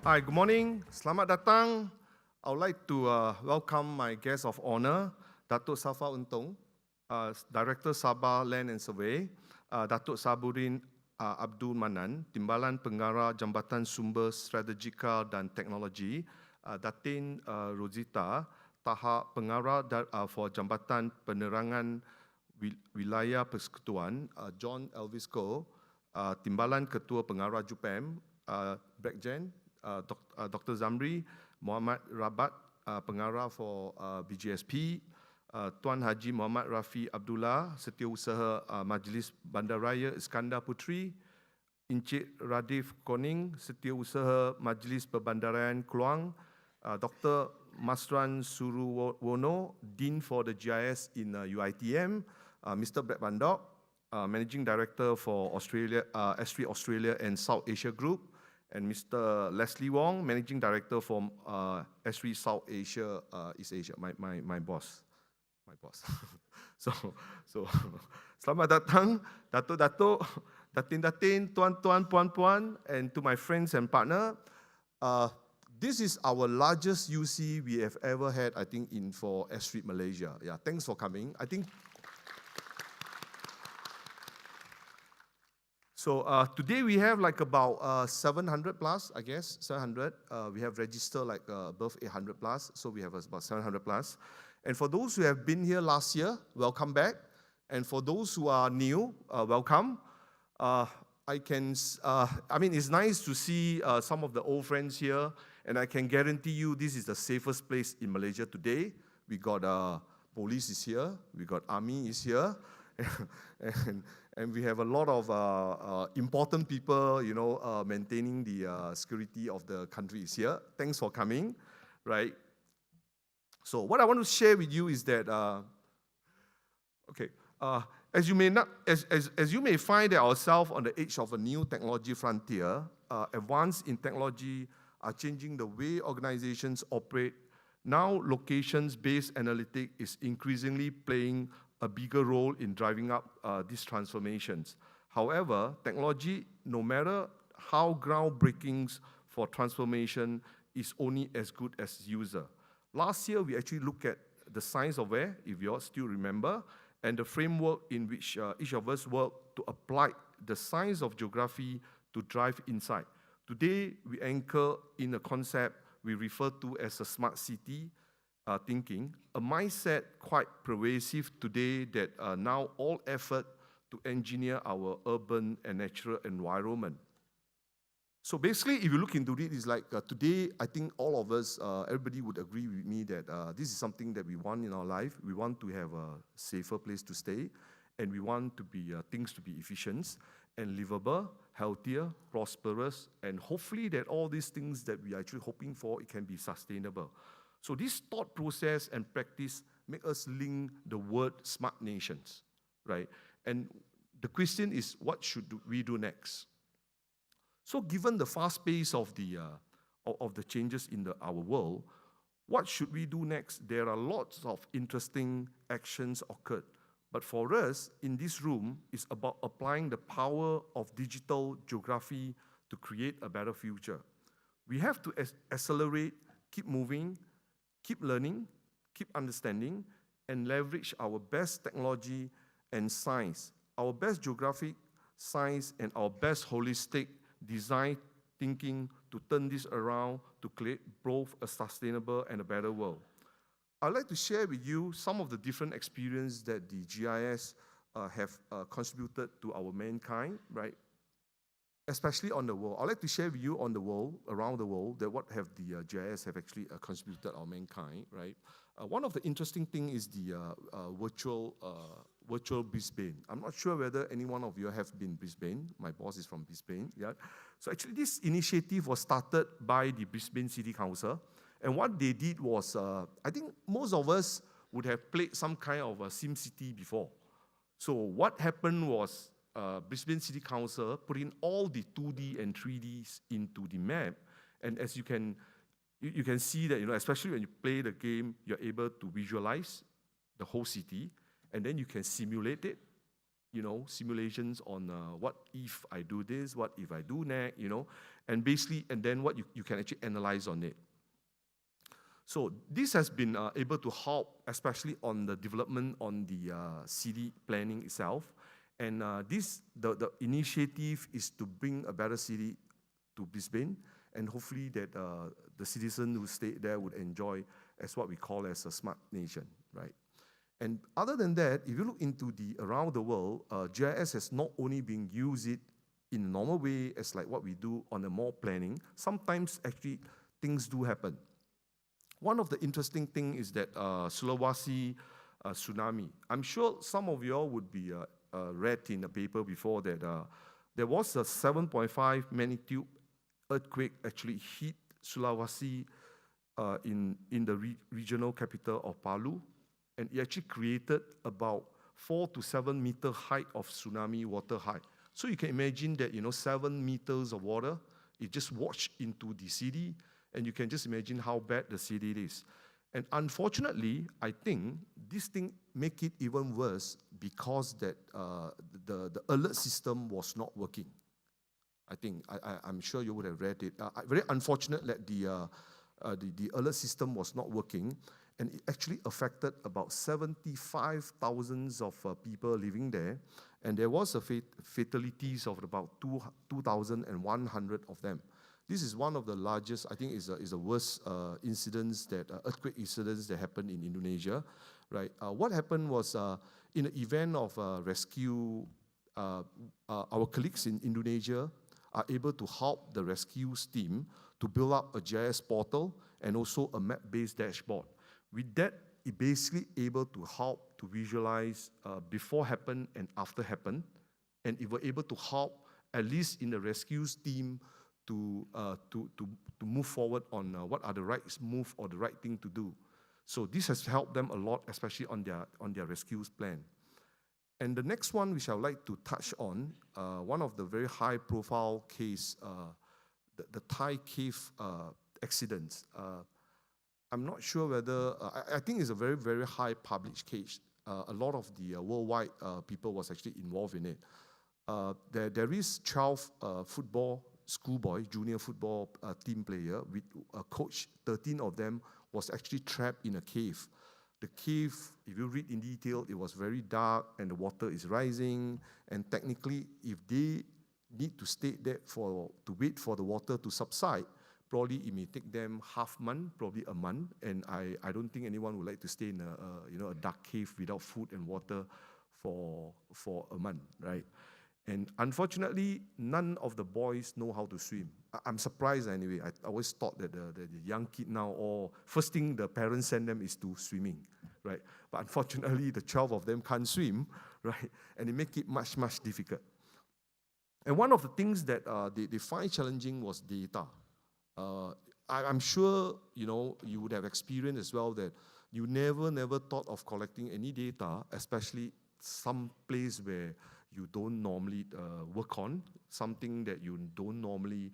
Hi, good morning. Selamat datang. I would like to welcome my guest of honor, Datuk Safa Untung, Director Sabah Land and Survey, Datuk Sabuddin Abdul Manan, Timbalan Pengarah Jambatan Sumber Strategikal dan Teknologi, Datin Rosita, Tahap Pengarah for Jambatan Penerangan Wilayah Persekutuan, John Elvisco, Timbalan Ketua Pengarah JUPEM, BRISBANE, Dr. Zamri, Muhammad Rabat, Pengarah for BGSP, Tuan Haji Muhammad Rafi Abdullah, Setiausaha Majlis Bandaraya Iskandar Puteri, Encik Radif Koning, Setiausaha Majlis Perbandaraan Keluang, Dr. Masran Suruwono, Dean for the GIS in UiTM, Mr. Brett Bandok, Managing Director for Esri Australia and South Asia Group, and Mr. Leslie Wong, Managing Director for Esri South Asia, East Asia, my boss. so, selamat datang, Datuk-Datuk, Datin-Datin, Tuan-Tuan, Puan-Puan, and to my friends and partner. This is our largest UC we have ever had, I think, for Esri Malaysia. Yeah, thanks for coming. I think. So today we have like about 700 plus, I guess, 700. We have registered like above 800 plus, so we have about 700 plus. And for those who have been here last year, welcome back. And for those who are new, welcome. It's nice to see some of the old friends here, and I can guarantee you this is the safest place in Malaysia today. We got police is here, we got army is here, and we have a lot of important people, maintaining the security of the country is here. Thanks for coming, right? So what I want to share with you is that, as you may find ourselves on the edge of a new technology frontier, advances in technology are changing the way organizations operate. Now, locations-based analytics is increasingly playing a bigger role in driving up these transformations. However, technology, no matter how groundbreaking for transformation, is only as good as user. Last year, we actually looked at the science of where, if you all still remember, and the framework in which each of us work to apply the science of geography to drive insight. Today, we anchor in a concept we refer to as a smart city thinking, a mindset quite pervasive today that now all effort to engineer our urban and natural environment. So basically, if you look into it, it's like today, I think all of us, everybody would agree with me that this is something that we want in our life. We want to have a safer place to stay, and we want to be things to be efficient and livable, healthier, prosperous, and hopefully that all these things that we are actually hoping for, it can be sustainable. So this thought process and practice make us link the word smart nations, right? And the question is, what should we do next? So given the fast pace of the changes in our world, what should we do next? There are lots of interesting actions occurred. But for us, in this room, it's about applying the power of digital geography to create a better future. We have to accelerate, keep moving, keep learning, keep understanding, and leverage our best technology and science, our best geographic science, and our best holistic design thinking to turn this around to create both a sustainable and a better world. I'd like to share with you some of the different experiences that the GIS have contributed to our mankind, right? Especially on the world. I'd like to share with you on the world, around the world, that what have the GIS have actually contributed our mankind, right? One of the interesting things is the virtual BRISBANE. I'm not sure whether any one of you have been BRISBANE. My boss is from BRISBANE, yeah. So actually this initiative was started by the Brisbane City Council. And what they did was, I think most of us would have played some kind of a SimCity before. So what happened was, Brisbane City Council put in all the 2D and 3Ds into the map. And as you can see that, especially when you play the game, you're able to visualize the whole city, and then you can simulate it, simulations on what if I do this, what if I do that, and basically, and then what you can actually analyze on it. So this has been able to help, especially on the development on the city planning itself. And the initiative is to bring a better city to Brisbane, and hopefully that the citizens who stay there would enjoy as what we call as a smart nation, right? And other than that, if you look into the around the world, GIS has not only been used in a normal way as like what we do on the more planning. Sometimes actually things do happen. One of the interesting thing is that Sulawesi tsunami. I'm sure some of you all would be read in the paper before that there was a 7.5 magnitude earthquake actually hit Sulawesi in the regional capital of Palu, and it actually created about 4 to 7 meter height of tsunami water height. So you can imagine that 7 meters of water, it just washed into the city, and you can just imagine how bad the city is. And unfortunately, I think this thing make it even worse because that the alert system was not working. I'm sure you would have read it. Very unfortunate that the alert system was not working, and it actually affected about 75,000 of people living there, and there was a fatalities of about 2,100 of them. This is one of the largest, I think is the worst incidents earthquake incidents that happened in Indonesia, right? What happened was in the event of rescue, our colleagues in Indonesia are able to help the rescue team to build up a GIS portal and also a map-based dashboard. With that, it basically able to help to visualize before happen and after happen, and it were able to help at least in the rescue team to move forward on what are the right move or the right thing to do. So this has helped them a lot, especially on their rescue plan. And the next one, which I would like to touch on, one of the very high-profile case, the Thai cave accidents. I'm not sure whether, I think it's a very, very high published case. A lot of the worldwide people was actually involved in it. There is 12 football schoolboy, junior football team player with a coach. 13 of them was actually trapped in a cave. The cave, if you read in detail, it was very dark and the water is rising. And technically, if they need to stay there to wait for the water to subside, probably it may take them half month, probably a month. And I don't think anyone would like to stay in a dark cave without food and water for a month, right? And unfortunately, none of the boys know how to swim. I'm surprised anyway. I always thought that the young kid now, or first thing the parents send them is to swimming, right? But unfortunately, the 12 of them can't swim, right? And it make it much, much difficult. And one of the things that they find challenging was data. I'm sure you would have experienced as well that you never thought of collecting any data, especially some place where you don't normally work on, something that you don't normally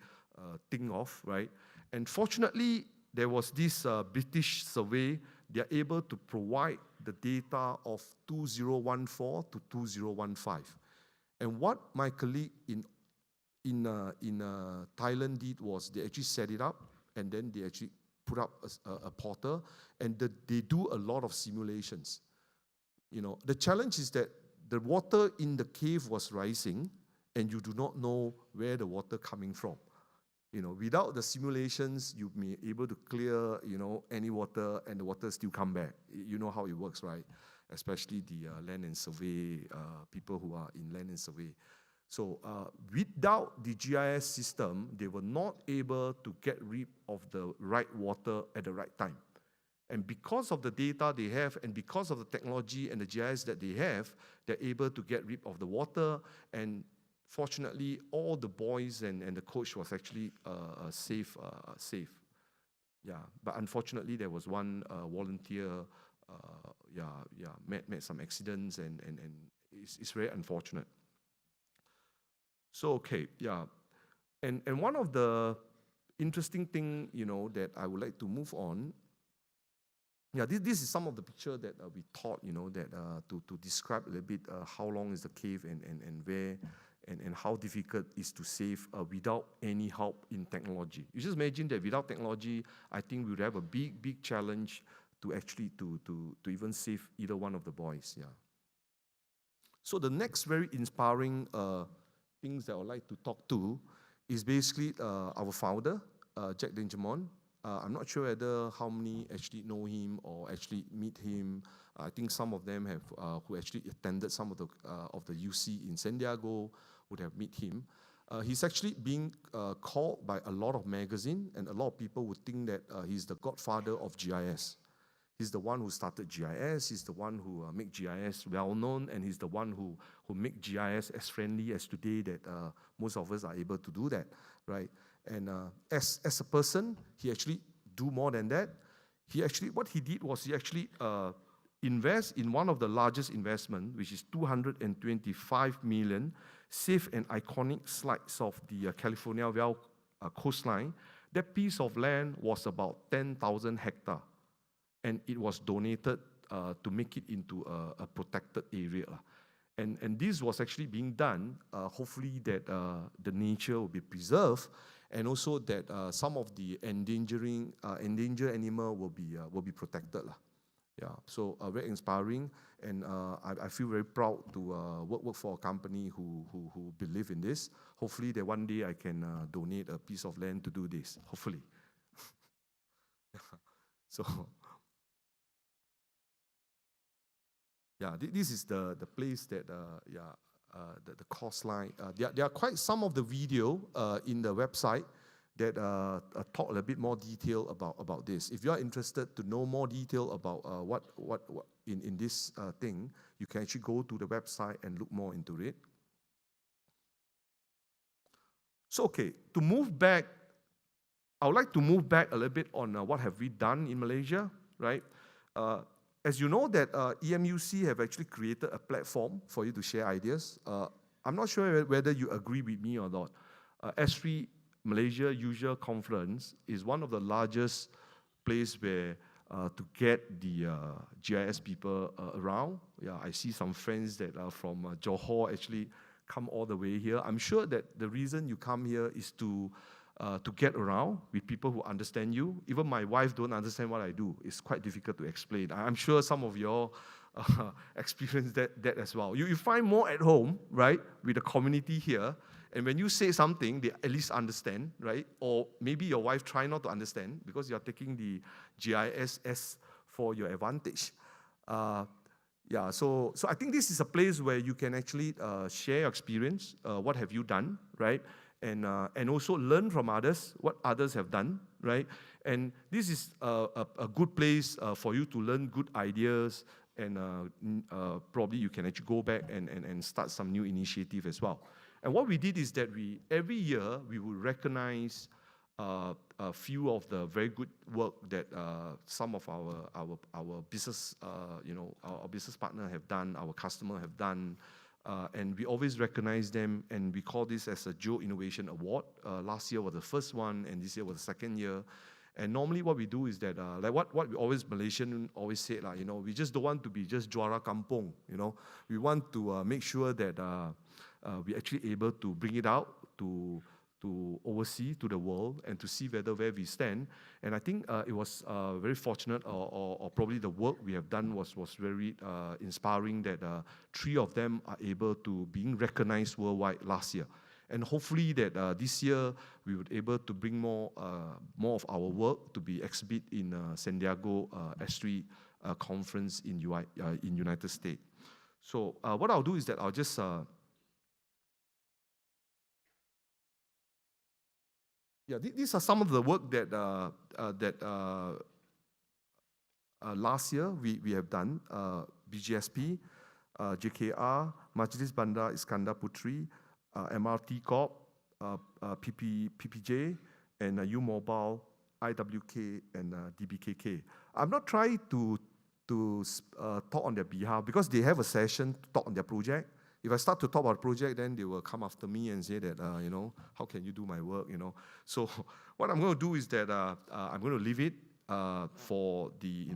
think of, right? And fortunately, there was this British survey. They are able to provide the data of 2014 to 2015. And what my colleague in Thailand did was they actually set it up, and then they actually put up a portal, and they do a lot of simulations. The challenge is that the water in the cave was rising, and you do not know where the water coming from. Without the simulations, you may be able to clear, any water, and the water still come back. You know how it works, right? Especially the land and survey, people who are in land and survey. So without the GIS system, they were not able to get rid of the right water at the right time. And because of the data they have, and because of the technology and the GIS that they have, they're able to get rid of the water. And fortunately, all the boys and the coach was actually safe. Yeah, but unfortunately, there was one volunteer, met some accidents, and it's very unfortunate. So okay, yeah, and one of the interesting thing, that I would like to move on. Yeah, this is some of the picture that we thought, that to describe a little bit how long is the cave and where and how difficult it is to save without any help in technology. You just imagine that without technology, I think we would have a big challenge to actually to even save either one of the boys. Yeah. So the next very inspiring things that I would like to talk to is basically our founder, Jack Dangermond. I'm not sure whether how many actually know him or actually meet him. I think some of them have who actually attended some of the UC in San Diego would have met him. He's actually being called by a lot of magazines, and a lot of people would think that he's the godfather of GIS. He's the one who started GIS, he's the one who made GIS well-known, and he's the one who made GIS as friendly as today that most of us are able to do that, right? And as a person, he actually do more than that. What he did was he actually invest in one of the largest investment, which is 225 million, save an iconic slice of the California coastline. That piece of land was about 10,000 hectares. And it was donated to make it into a protected area. And this was actually being done, hopefully that the nature will be preserved, and also that some of the endangered animal will be protected. Yeah, so very inspiring, and I feel very proud to work for a company who believe in this. Hopefully that one day I can donate a piece of land to do this, hopefully. So. Yeah, this is the place that, the coastline. There are quite some of the video in the website that talk a little bit more detail about this. If you are interested to know more detail about what in this thing, you can actually go to the website and look more into it. So, okay, to move back, I would like to move back a little bit on what have we done in Malaysia, right? As you know that EMUC have actually created a platform for you to share ideas. I'm not sure whether you agree with me or not. Esri Malaysia User Conference is one of the largest place where to get the GIS people around. Yeah, I see some friends that are from Johor actually come all the way here. I'm sure that the reason you come here is to get around with people who understand you. Even my wife don't understand what I do. It's quite difficult to explain. I'm sure some of you all experience that as well. You find more at home, right, with the community here. And when you say something, they at least understand, right? Or maybe your wife try not to understand because you're taking the GIS for your advantage. Yeah, so I think this is a place where you can actually share your experience. What have you done, right? And also learn from others, what others have done, right? And this is a good place for you to learn good ideas, and probably you can actually go back and start some new initiative as well. And what we did is that every year we would recognize a few of the very good work that some of our business, our business partner have done, our customer have done. And we always recognize them, and we call this as a Geo Innovation Award. Last year was the first one, and this year was the second year. And normally what we do is that, like what we Malaysian always say, we just don't want to be just juara kampung, We want to make sure that we're actually able to bring it out to oversee to the world and to see where we stand. And I think it was very fortunate, or probably the work we have done was very inspiring that 3 of them are able to being recognized worldwide last year. And hopefully that this year we would able to bring more of our work to be exhibit in San Diego Esri conference in United States. So what I'll do is that I'll just these are some of the work that last year we have done. BGSP, JKR, Majlis Bandar Iskandar Putri, MRT Corp, PPJ, and U-Mobile, IWK, and DBKK. I'm not trying to talk on their behalf because they have a session to talk on their project. If I start to talk about the project, then they will come after me and say that, how can you do my work, So what I'm going to do is that I'm going to leave it. for the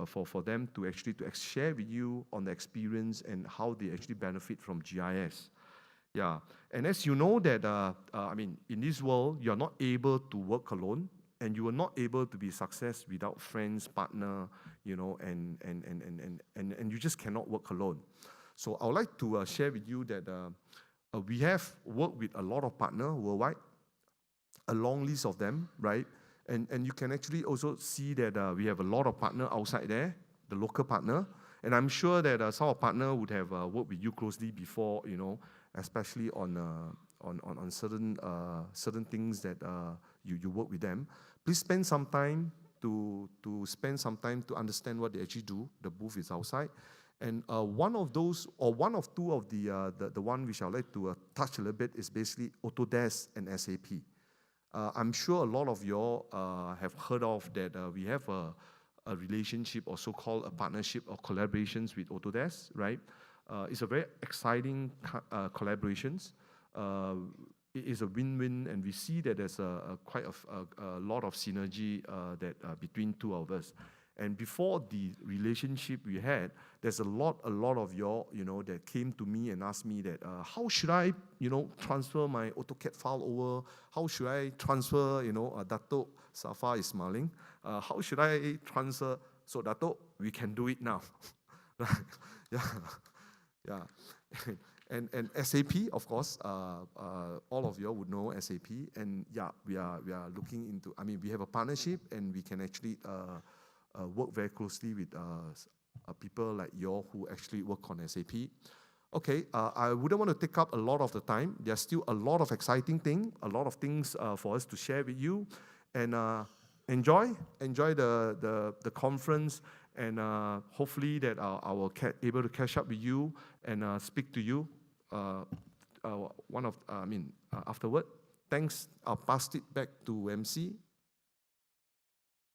for them to actually share with you on the experience and how they actually benefit from GIS. Yeah, and as you know that I mean, in this world you're not able to work alone, and you are not able to be success without friends, partner, and you just cannot work alone. So I would like to share with you that we have worked with a lot of partners worldwide, a long list of them, right? And you can actually also see that we have a lot of partners outside there, the local partner. And I'm sure that some of our partners would have worked with you closely before, especially on certain things that you work with them. Please spend some time to understand what they actually do. The booth is outside. And one of those, or one of two of the one which I'd like to touch a little bit is basically Autodesk and SAP. I'm sure a lot of you all have heard of that we have a relationship, or so-called a partnership or collaborations with Autodesk, right? It's a very exciting collaborations. It is a win-win, and we see that there's quite a lot of synergy between two of us. And before the relationship we had, there's a lot of y'all, that came to me and asked me that, how should I, transfer my AutoCAD file over? How should I transfer, Dato' Safa is smiling. How should I transfer? So Dato', we can do it now. Yeah. And SAP, of course, all of you would know SAP. And yeah, we are looking into, I mean, we have a partnership, and we can actually work very closely with people like you who actually work on SAP. Okay, I wouldn't want to take up a lot of the time. There's still a lot of exciting things, a lot of things for us to share with you. And enjoy the conference, and hopefully that I will able to catch up with you and speak to you afterward. Thanks. I'll pass it back to MC.